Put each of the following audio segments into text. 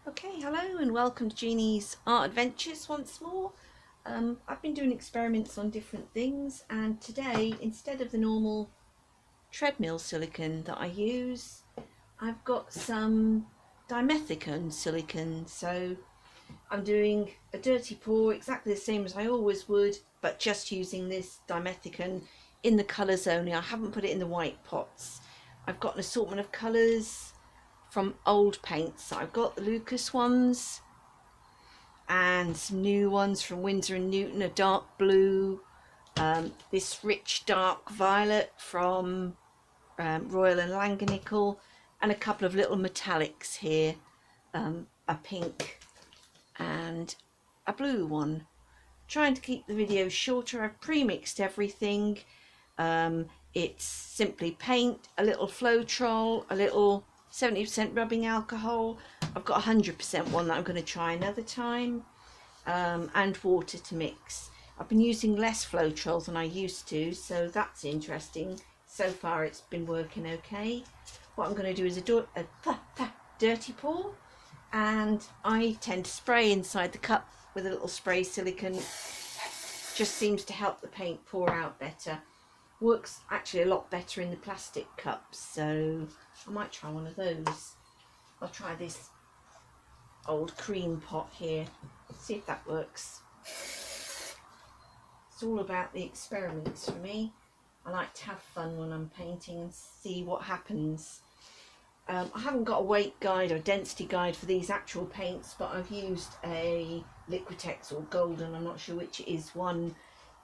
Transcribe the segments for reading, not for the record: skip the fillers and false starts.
Okay, hello and welcome to Jeannie's Art Adventures once more. I've been doing experiments on different things, and today, instead of the normal treadmill silicone that I use, I've got some dimethicon silicone. So I'm doing a dirty pour exactly the same as I always would, but just using this dimethicon in the colours only. I haven't put it in the white pots. I've got an assortment of colours from old paints. I've got the Lucas ones and some new ones from Winsor & Newton, a dark blue, this rich dark violet from Royal and Langanickle, and a couple of little metallics here, a pink and a blue one. Trying to keep the video shorter. I've pre-mixed everything. It's simply paint, a little Floetrol, a little 70% rubbing alcohol. I've got 100% one that I'm going to try another time, and water to mix. I've been using less Floetrol than I used to, so that's interesting. So far it's been working okay. What I'm going to do is a dirty pour, and I tend to spray inside the cup with a little spray silicone. Just seems to help the paint pour out better. Works actually a lot better in the plastic cups, so I might try one of those. I'll try this old cream pot here, see if that works. It's all about the experiments for me. I like to have fun when I'm painting and see what happens. I haven't got a weight guide or density guide for these actual paints, but I've used a Liquitex or Golden, I'm not sure which it is, one,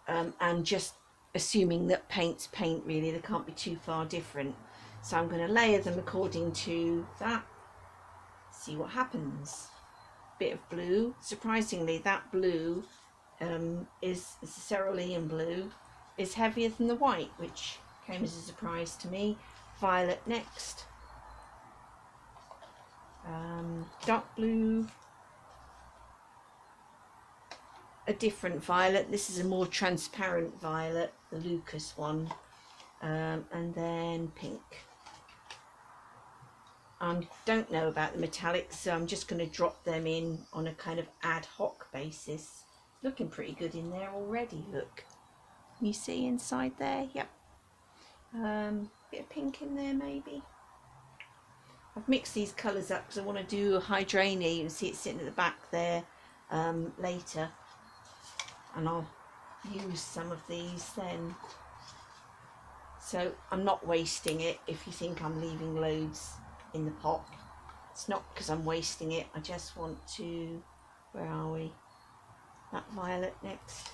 and just assuming that paint's paint really, they can't be too far different. So I'm going to layer them according to that, see what happens. Bit of blue. Surprisingly, that blue is the cerulean blue, is heavier than the white, which came as a surprise to me. Violet next. Dark blue. A different violet. This is a more transparent violet, the Lucas one. And then pink. I don't know about the metallics, so I'm just going to drop them in on a kind of ad hoc basis. Looking pretty good in there already, look. You see inside there? Yep. Bit of pink in there maybe. I've mixed these colours up because I want to do a hydrangea. You can see it sitting at the back there later. And I'll use some of these then. So I'm not wasting it. If you think I'm leaving loads in the pot, it's not because I'm wasting it. I just want to, where are we? That violet next.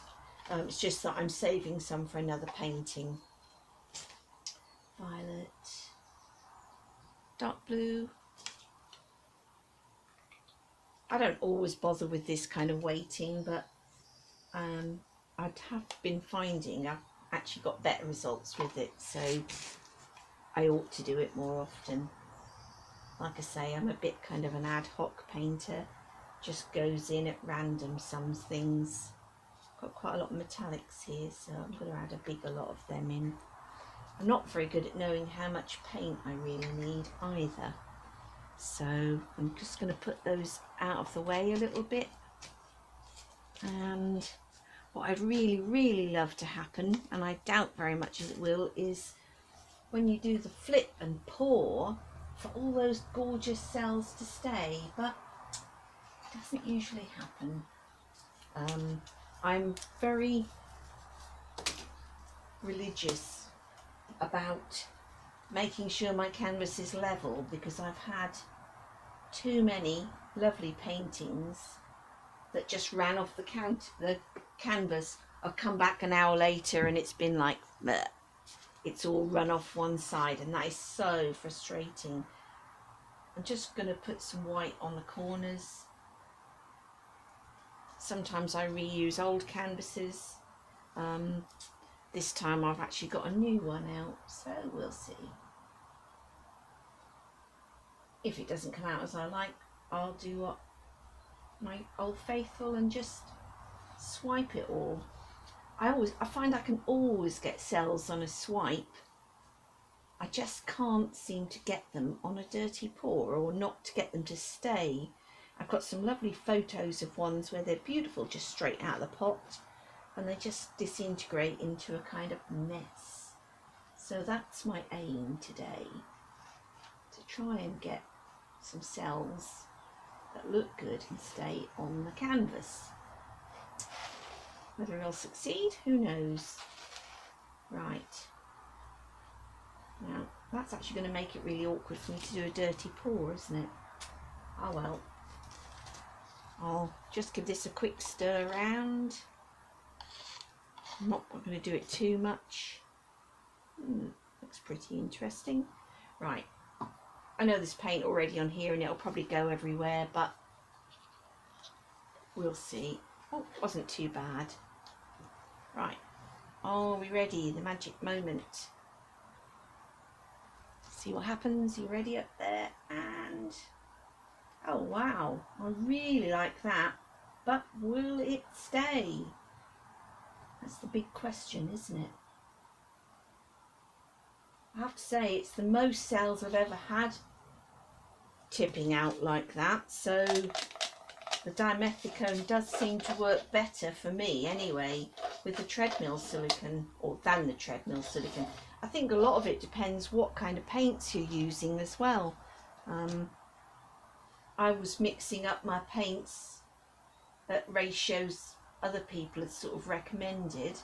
It's just that I'm saving some for another painting. Violet, dark blue. I don't always bother with this kind of weighting, but I have been finding I've actually got better results with it, so I ought to do it more often. Like I say, I'm a bit kind of an ad hoc painter, just goes in at random some things. Got quite a lot of metallics here, so I'm going to add a bigger lot of them in. I'm not very good at knowing how much paint I really need either, so I'm just going to put those out of the way a little bit. And what I'd really love to happen, and I doubt very much it will, is when you do the flip and pour, for all those gorgeous cells to stay, but it doesn't usually happen. I'm very religious about making sure my canvas is level, because I've had too many lovely paintings that just ran off the canvas. I've come back an hour later and it's been like, bleh. It's all run off one side, and that is so frustrating. I'm just going to put some white on the corners. Sometimes I reuse old canvases. This time I've actually got a new one out, so we'll see. If it doesn't come out as I like, I'll do what my old faithful and just swipe it all. I find I can always get cells on a swipe. I just can't seem to get them on a dirty pour, or not to get them to stay. I've got some lovely photos of ones where they're beautiful just straight out of the pot, and they just disintegrate into a kind of mess. So that's my aim today, to try and get some cells that look good and stay on the canvas. Whether I'll succeed, who knows. Right, now that's actually going to make it really awkward for me to do a dirty pour, isn't it? Oh well, I'll just give this a quick stir around. I'm not going to do it too much. Looks pretty interesting. Right, I know there's paint already on here and it'll probably go everywhere, but we'll see. Oh, wasn't too bad. Right, are we ready? The magic moment. See what happens. You ready up there? And oh wow, I really like that, but will it stay? That's the big question, isn't it? I have to say it's the most cells I've ever had tipping out like that, so the dimethicone does seem to work better for me anyway with the treadmill silicone, or than the treadmill silicone. I think a lot of it depends what kind of paints you're using as well. I was mixing up my paints at ratios other people had sort of recommended.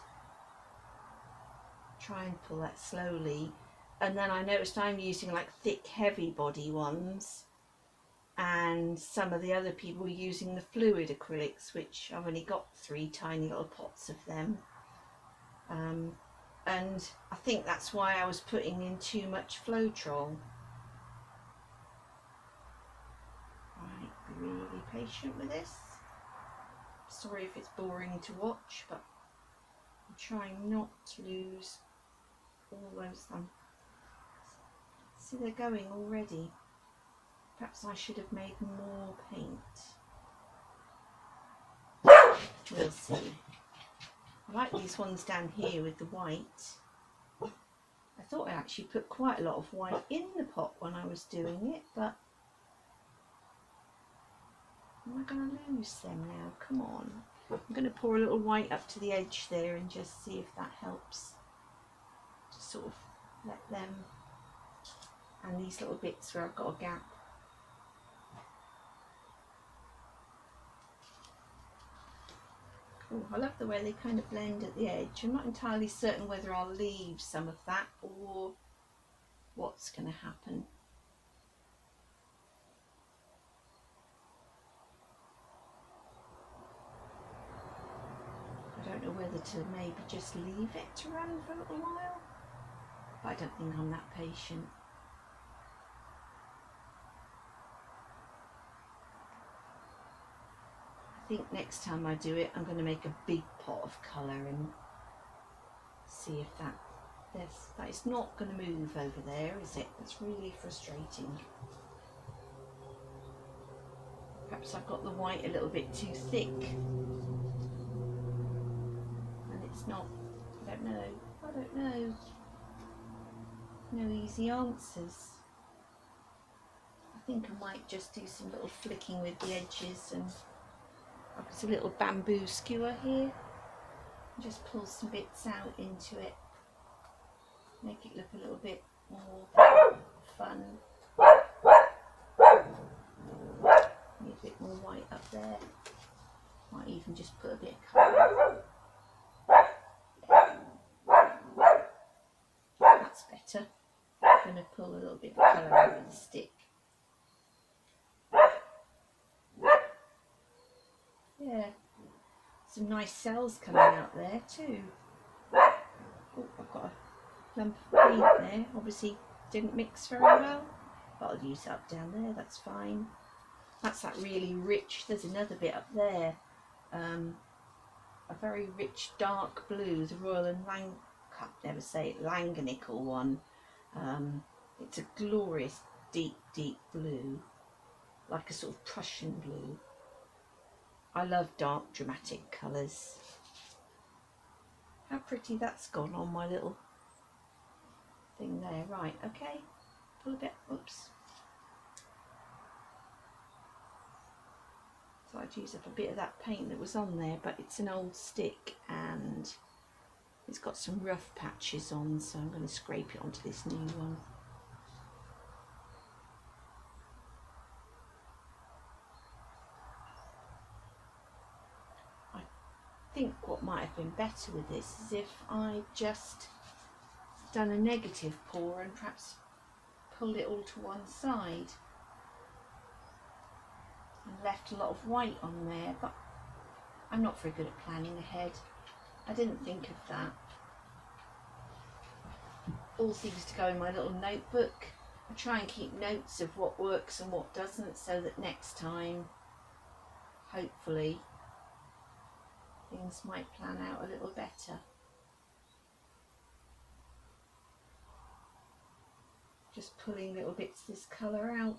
Try and pull that slowly, and then I noticed I'm using like thick heavy body ones, and some of the other people were using the fluid acrylics, which I've only got 3 tiny little pots of them, and I think that's why I was putting in too much Floetrol. Right, be really patient with this. Sorry if it's boring to watch, but I'm trying not to lose all those. See, they're going already. Perhaps I should have made more paint. We'll see. I like these ones down here with the white. I thought I actually put quite a lot of white in the pot when I was doing it, but am I going to lose them now? Come on. I'm going to pour a little white up to the edge there and just see if that helps. Just sort of let them, and these little bits where I've got a gap. Cool. I love the way they kind of blend at the edge. I'm not entirely certain whether I'll leave some of that or what's going to happen. I don't know whether to maybe just leave it to run for a little while, but I don't think I'm that patient. I think next time I do it, I'm going to make a big pot of colour and see if that is not going to move over there, is it? That's really frustrating. Perhaps I've got the white a little bit too thick. It's not. I don't know. I don't know. No easy answers. I think I might just do some little flicking with the edges, and I've got a little bamboo skewer here. Just pull some bits out into it. Make it look a little bit more fun. Need a bit more white up there. Might even just put a bit of colour. That's better. I'm going to pull a little bit of colour out of the stick. Yeah, some nice cells coming out there too. Oh, I've got a lump of paint there. Obviously didn't mix very well, but I'll use it up down there, that's fine. That's that really rich, there's another bit up there. A very rich dark blue, the Royal and I can't never say it, Langanical one. It's a glorious deep blue, like a sort of Prussian blue. I love dark dramatic colours. How pretty that's gone on my little thing there. Right, okay, pull a bit, oops. So I'd use up a bit of that paint that was on there, but it's an old stick and it's got some rough patches on, so I'm going to scrape it onto this new one. I think what might have been better with this is if I just done a negative pour and perhaps pulled it all to one side and left a lot of white on there, but I'm not very good at planning ahead. I didn't think of that. All seems to go in my little notebook. I try and keep notes of what works and what doesn't, so that next time, hopefully, things might plan out a little better. Just pulling little bits of this colour out.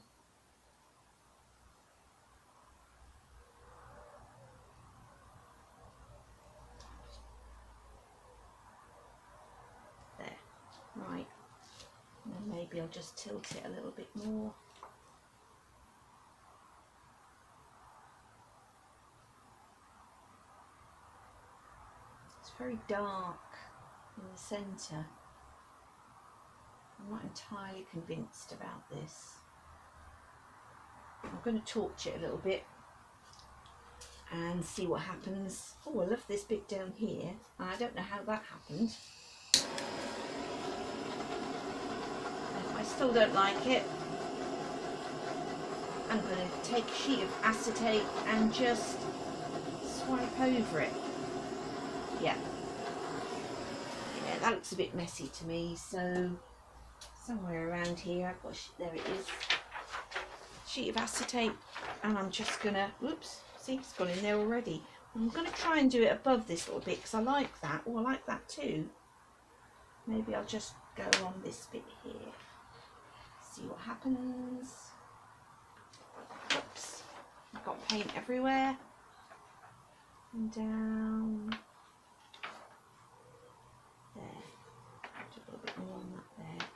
Right, and then maybe I'll just tilt it a little bit more. It's very dark in the centre. I'm not entirely convinced about this. I'm going to torch it a little bit and see what happens. Oh, I love this bit down here. I don't know how that happened. I still don't like it. I'm going to take a sheet of acetate and just swipe over it. Yeah, that looks a bit messy to me, so somewhere around here I've got, there it is, sheet of acetate, and I'm just going to, whoops, see, it's gone in there already. I'm going to try and do it above this little bit because I like that. Oh, I like that too. Maybe I'll just go on this bit here. See what happens. Oops, I've got paint everywhere. And down there. Do a little bit more on that there.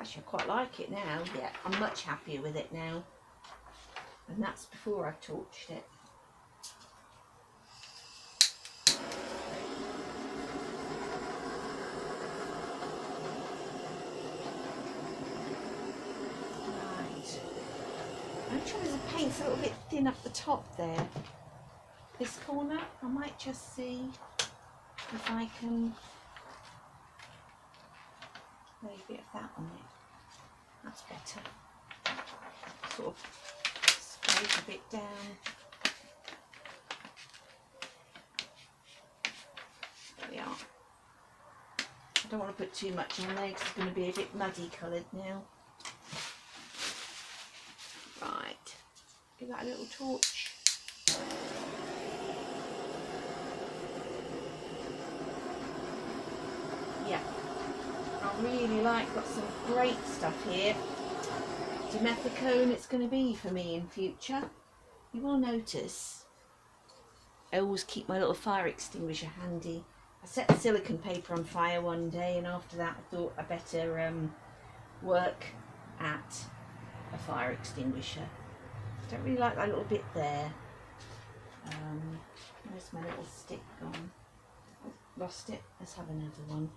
Actually, I quite like it now. Yeah, I'm much happier with it now. And that's before I've torched it. I'm trying to paint a little bit thin up the top there. This corner, I might just see if I can lay a bit of that on it. That's better. Sort of scrape a bit down. There we are. I don't want to put too much on there because it's going to be a bit muddy coloured now. Right, give that a little torch. Yeah, I really got some great stuff here. Dimethicone it's going to be for me in future. You will notice I always keep my little fire extinguisher handy. I set the silicone paper on fire one day, and after that I thought I better work at a fire extinguisher. Don't really like that little bit there. Where's my little stick gone? I've lost it. Let's have another one.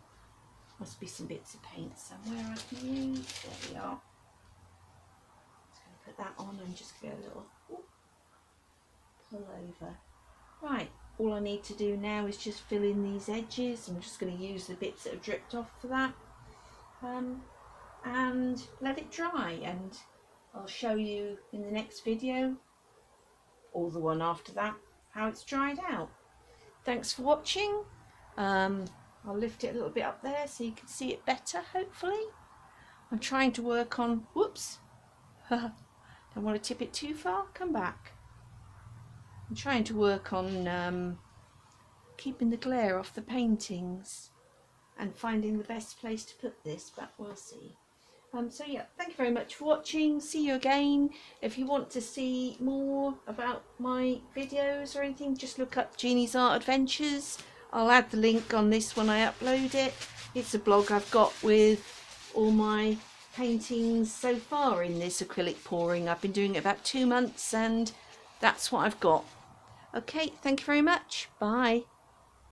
Must be some bits of paint somewhere I can use. There we are. Just going to put that on and just go a little pull over. Right, all I need to do now is just fill in these edges. I'm just going to use the bits that have dripped off for that, and let it dry, and I'll show you in the next video, or the one after that, how it's dried out. Thanks for watching. I'll lift it a little bit up there so you can see it better, hopefully. I'm trying to work on, whoops, don't want to tip it too far, come back. I'm trying to work on keeping the glare off the paintings and finding the best place to put this, but we'll see. So yeah, thank you very much for watching. See you again. If you want to see more about my videos or anything, just look up Jeannie's Art Adventures. I'll add the link on this when I upload it. It's a blog I've got with all my paintings so far in this acrylic pouring. I've been doing it about 2 months and that's what I've got. Okay, thank you very much. Bye.